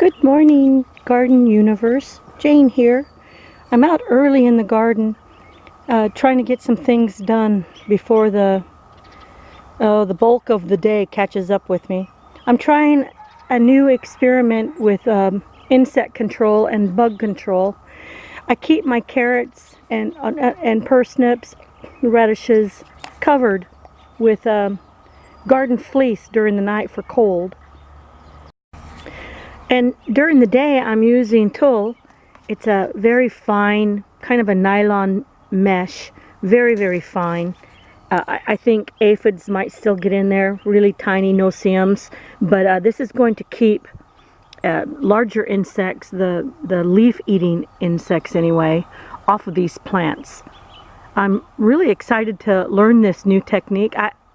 Good morning, Garden Universe. Jane here. I'm out early in the garden trying to get some things done before the bulk of the day catches up with me. I'm trying a new experiment with insect control and bug control. I keep my carrots and parsnips, radishes covered with garden fleece during the night for cold. And during the day I'm using tulle. It's a very fine, kind of a nylon mesh, very, very fine. I think aphids might still get in there, really tiny no-see-ums, but this is going to keep larger insects, the leaf-eating insects anyway, off of these plants. I'm really excited to learn this new technique.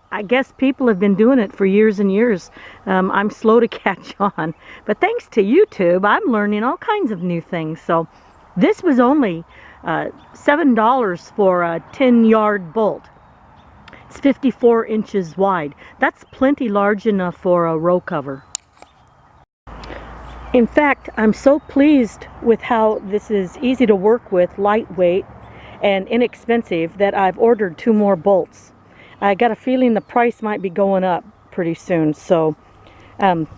I guess people have been doing it for years and years. I'm slow to catch on. But thanks to YouTube, I'm learning all kinds of new things. So this was only $7 for a 10-yard bolt. It's 54 inches wide. That's plenty large enough for a row cover. In fact, I'm so pleased with how this is easy to work with, lightweight, and inexpensive that I've ordered 2 more bolts. I got a feeling the price might be going up pretty soon, so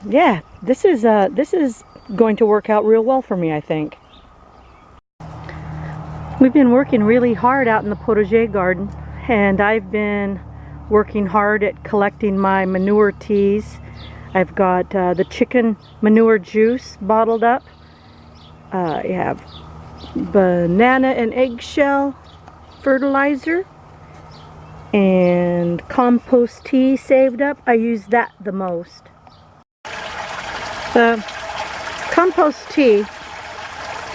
yeah, this is going to work out real well for me, I think. We've been working really hard out in the potager garden, and I've been working hard at collecting my manure teas. I've got the chicken manure juice bottled up. I have banana and eggshell fertilizer and compost tea saved up. I use that the most. The compost tea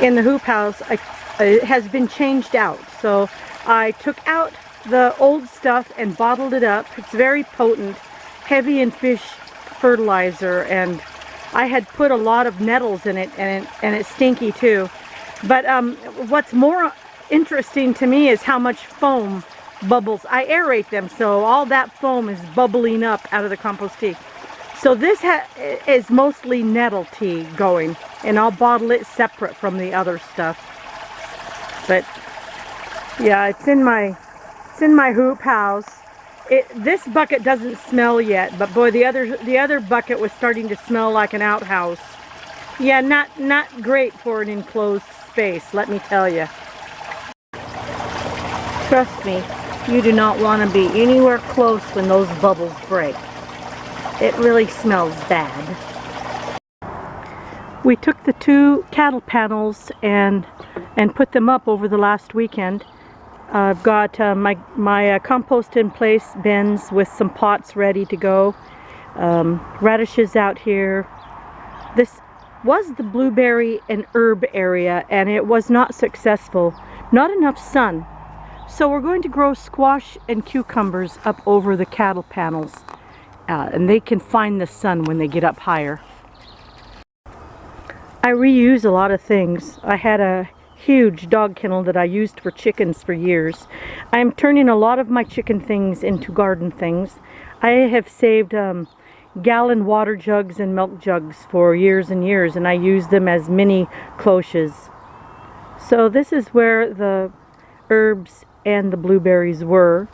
in the hoop house has been changed out, so I took out the old stuff and bottled it up. It's very potent, heavy in fish fertilizer, and I had put a lot of nettles in it, and it's stinky too. But what's more interesting to me is how much foam bubbles. I aerate them, so all that foam is bubbling up out of the compost tea. So this is mostly nettle tea going, and I'll bottle it separate from the other stuff. But yeah, it's in my hoop house. This bucket doesn't smell yet, but boy, the other bucket was starting to smell like an outhouse. Yeah, not great for an enclosed space, let me tell you. Trust me, you do not want to be anywhere close when those bubbles break. It really smells bad. We took the 2 cattle panels and put them up over the last weekend. I've got my compost in place bins with some pots ready to go. Radishes out here. This was the blueberry and herb area, and it was not successful. Not enough sun. So we're going to grow squash and cucumbers up over the cattle panels, and they can find the sun when they get up higher. I reuse a lot of things. I had a huge dog kennel that I used for chickens for years. I'm turning a lot of my chicken things into garden things. I have saved gallon water jugs and milk jugs for years and years, and I use them as mini cloches. So this is where the herbs and the blueberries were.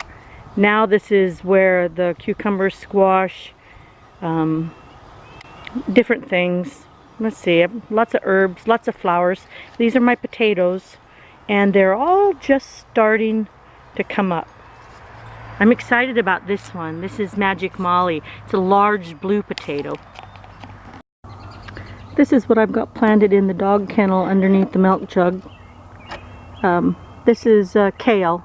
Now this is where the cucumber, squash, different things. Let's see, lots of herbs, lots of flowers. These are my potatoes, and they're all just starting to come up. I'm excited about this one. This is Magic Molly. It's a large blue potato. This is what I've got planted in the dog kennel underneath the milk jug. This is kale.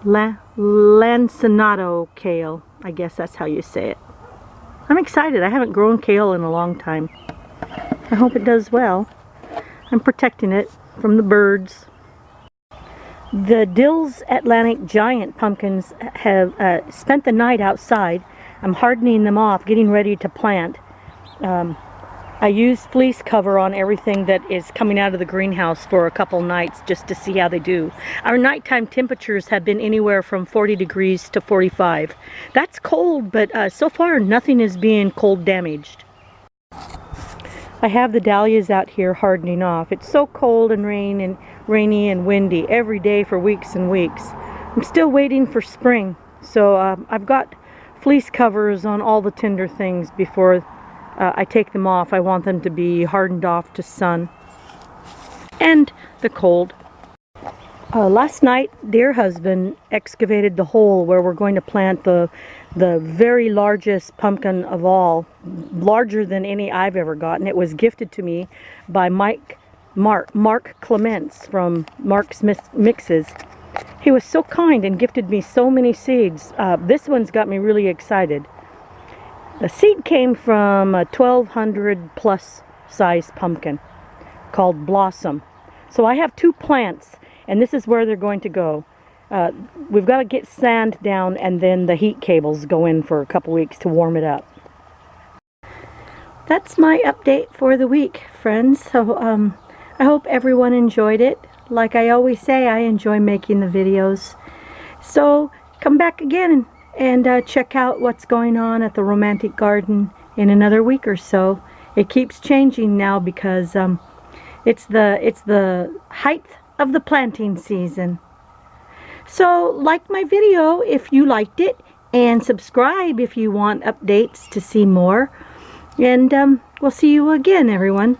Lancenato kale. I guess that's how you say it. I'm excited. I haven't grown kale in a long time. I hope it does well. I'm protecting it from the birds. The Dill's Atlantic Giant pumpkins have spent the night outside. I'm hardening them off, getting ready to plant. I use fleece cover on everything that is coming out of the greenhouse for a couple nights just to see how they do. Our nighttime temperatures have been anywhere from 40 degrees to 45. That's cold, but so far nothing is being cold damaged. I have the dahlias out here hardening off. It's so cold and rainy and windy every day for weeks and weeks. I'm still waiting for spring, so I've got fleece covers on all the tender things before I take them off. I want them to be hardened off to sun and the cold. Last night, dear husband excavated the hole where we're going to plant the very largest pumpkin of all, larger than any I've ever gotten. It was gifted to me by Mark Clements from Mark's Mixes. He was so kind and gifted me so many seeds. This one's got me really excited. The seed came from a 1200 plus size pumpkin called Blossom. So I have 2 plants, and this is where they're going to go. We've got to get sand down, and then the heat cables go in for a couple weeks to warm it up. That's my update for the week, friends. So I hope everyone enjoyed it. Like I always say, I enjoy making the videos. So come back again and check out what's going on at the Romantic Garden in another week or so. It keeps changing now because it's the height of the planting season. So like my video if you liked it, and subscribe if you want updates to see more. And we'll see you again, everyone.